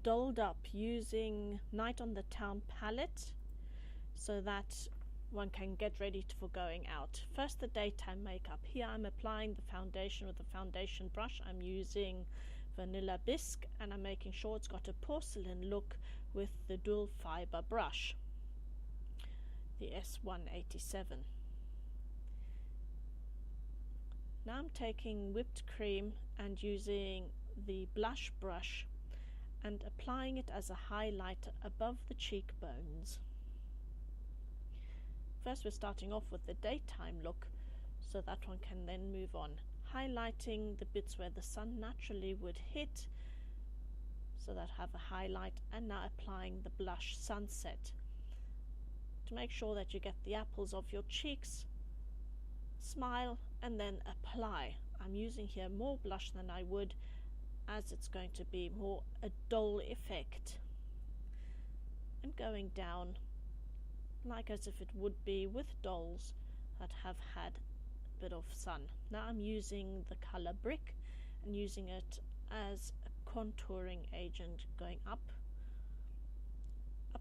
dolled up using Night on the Town palette so that one can get ready for going out. First, the daytime makeup. Here I'm applying the foundation with the foundation brush. I'm using Vanilla Bisque and I'm making sure it's got a porcelain look with the dual fiber brush, the S187. Now I'm taking whipped cream and using the blush brush and applying it as a highlight above the cheekbones. First we're starting off with the daytime look, so that one can then move on, highlighting the bits where the sun naturally would hit, so that have a highlight, and now applying the blush Sunset to make sure that you get the apples of your cheeks. Smile and then apply. I'm using here more blush than I would, as it's going to be more a dull effect, and going down like as if it would be with dolls that have had a bit of sun. Now I'm using the color Brick and using it as a contouring agent, going up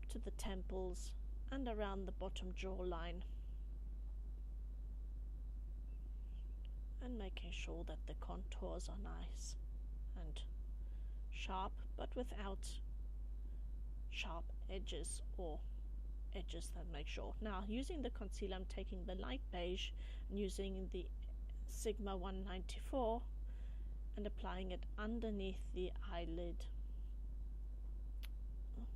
to the temples and around the bottom jawline, and making sure that the contours are nice and sharp, but without sharp edges or edges that make sure. Now using the concealer, I'm taking the light beige and using the Sigma 194 and applying it underneath the eyelid,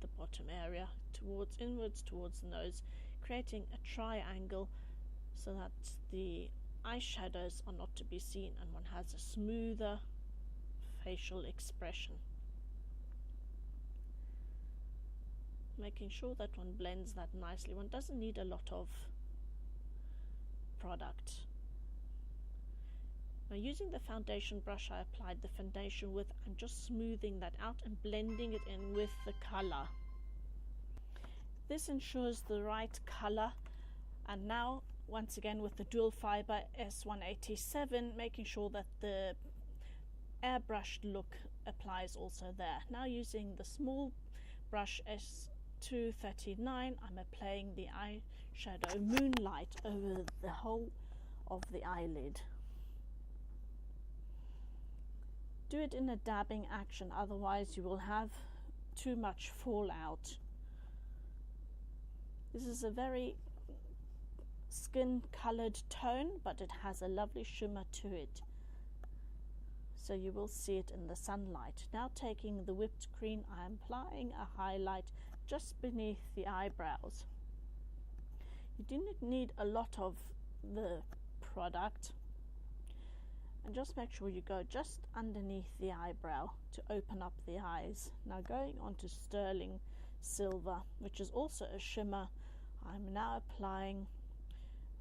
the bottom area, towards inwards towards the nose, creating a triangle so that the eyeshadows are not to be seen and one has a smoother facial expression. Making sure that one blends that nicely. One doesn't need a lot of product. Now using the foundation brush I applied the foundation with, I'm just smoothing that out and blending it in with the color. This ensures the right color, and now once again with the dual fiber S187, making sure that the airbrushed look applies also there. Now using the small brush S239, I'm applying the eyeshadow Moonlight over the whole of the eyelid. Do it in a dabbing action, otherwise you will have too much fallout. This is a very skin colored tone, but it has a lovely shimmer to it, so you will see it in the sunlight. Now taking the whipped cream, I am applying a highlight just beneath the eyebrows. You do not need a lot of the product, and just make sure you go just underneath the eyebrow to open up the eyes. Now going on to Sterling Silver, which is also a shimmer, I'm now applying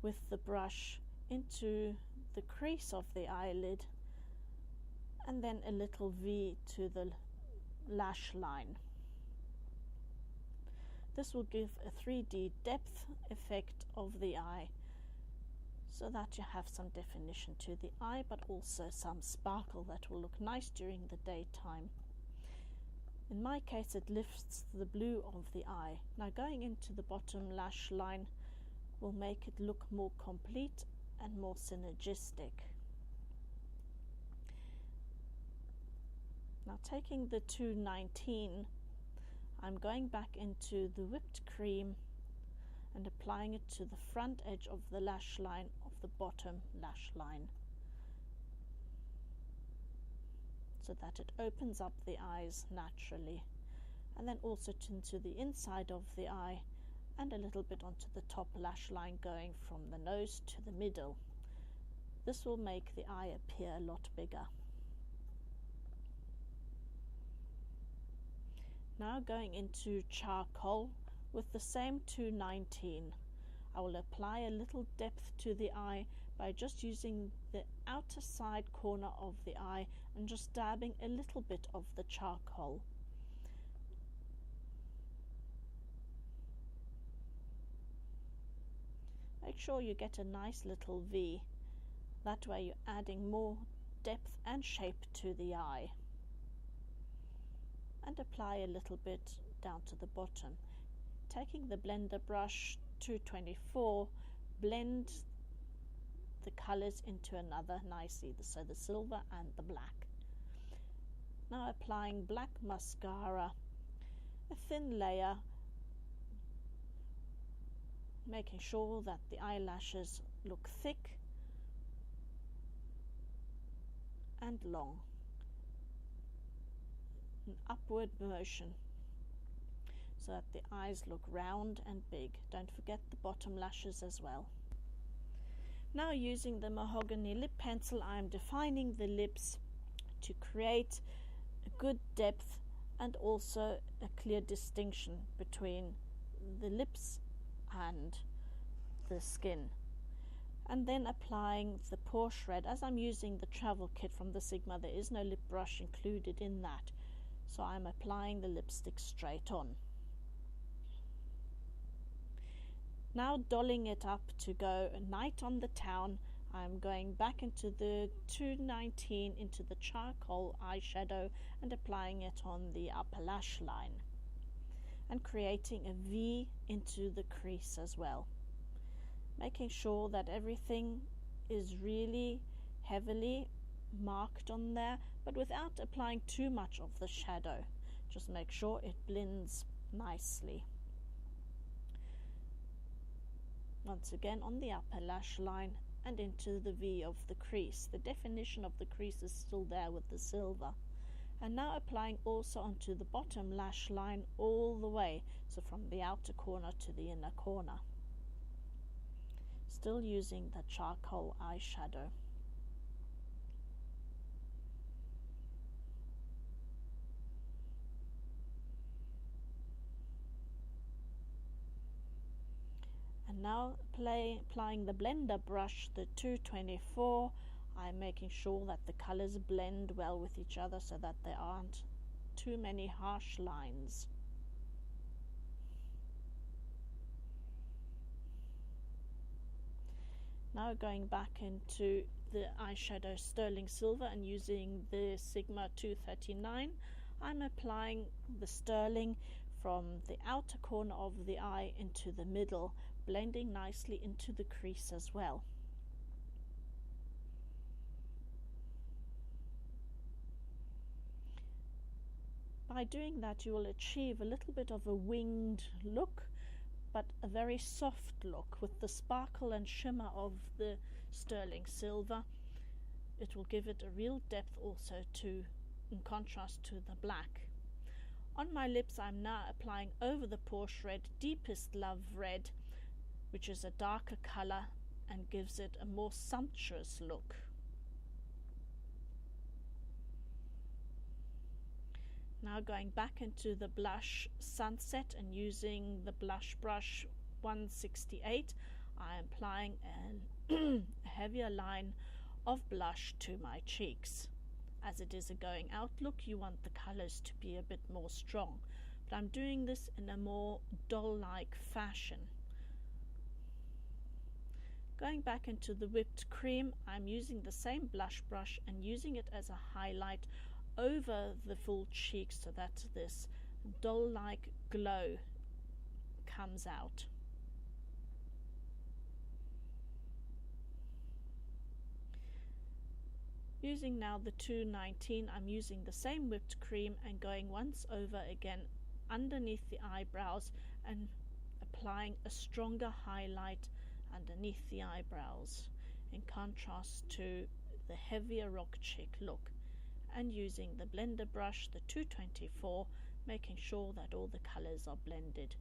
with the brush into the crease of the eyelid and then a little V to the lash line. This will give a 3D depth effect of the eye, so that you have some definition to the eye, but also some sparkle that will look nice during the daytime. In my case it lifts the blue of the eye. Now going into the bottom lash line will make it look more complete and more synergistic. Now taking the 219, I'm going back into the whipped cream and applying it to the front edge of the lash line of the bottom lash line, so that it opens up the eyes naturally, and then also into the inside of the eye and a little bit onto the top lash line, going from the nose to the middle. This will make the eye appear a lot bigger. Now going into charcoal with the same 219, I will apply a little depth to the eye by just using the outer side corner of the eye and just dabbing a little bit of the charcoal. Make sure you get a nice little V, that way you're adding more depth and shape to the eye. and apply a little bit down to the bottom. Taking the blender brush 224, blend the colors into another nicely, so the silver and the black. Now applying black mascara, a thin layer, making sure that the eyelashes look thick and long, an upward motion so that the eyes look round and big. Don't forget the bottom lashes as well. Now using the mahogany lip pencil, I am defining the lips to create a good depth and also a clear distinction between the lips and the skin. And then applying the pore shred. As I'm using the travel kit from the Sigma, there is no lip brush included in that, so I'm applying the lipstick straight on. Now dolling it up to go Night on the Town, I'm going back into the 219 into the charcoal eyeshadow and applying it on the upper lash line and creating a V into the crease as well, making sure that everything is really heavily marked on there, but without applying too much of the shadow. Just make sure it blends nicely. Once again on the upper lash line and into the V of the crease. The definition of the crease is still there with the silver. And now applying also onto the bottom lash line all the way, so from the outer corner to the inner corner. Still using the charcoal eyeshadow. And now applying the blender brush, the 224, I'm making sure that the colors blend well with each other so that there aren't too many harsh lines. Now going back into the eyeshadow sterling silver and using the Sigma 239, I'm applying the sterling from the outer corner of the eye into the middle, blending nicely into the crease as well. By doing that, you will achieve a little bit of a winged look, but a very soft look with the sparkle and shimmer of the sterling silver. It will give it a real depth also in contrast to the black. On my lips, I'm now applying over the pore shred Deepest Love Red, which is a darker color and gives it a more sumptuous look. Now going back into the blush Sunset and using the blush brush 168, I am applying a heavier line of blush to my cheeks. As it is a going out look, you want the colors to be a bit more strong, but I'm doing this in a more doll-like fashion. Going back into the whipped cream, I'm using the same blush brush and using it as a highlight over the full cheeks so that this doll-like glow comes out. Using now the 219, I'm using the same whipped cream and going once over again underneath the eyebrows and applying a stronger highlight underneath the eyebrows in contrast to the heavier rock chick look, and using the blender brush, the 224, making sure that all the colors are blended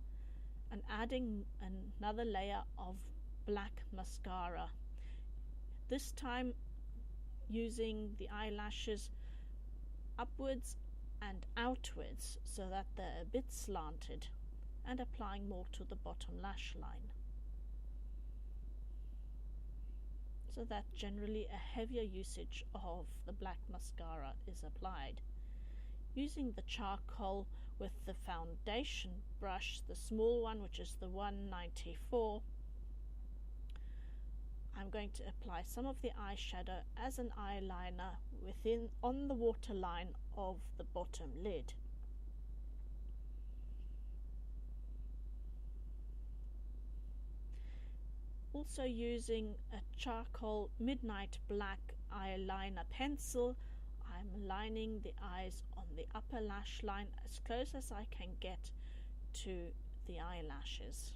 and adding another layer of black mascara, this time using the eyelashes upwards and outwards so that they're a bit slanted, and applying more to the bottom lash line, so that generally a heavier usage of the black mascara is applied. Using the charcoal with the foundation brush, the small one, which is the 194, I'm going to apply some of the eyeshadow as an eyeliner on the waterline of the bottom lid. also using a charcoal midnight black eyeliner pencil. I'm lining the eyes on the upper lash line as close as I can get to the eyelashes,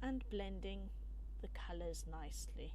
and blending the colors nicely.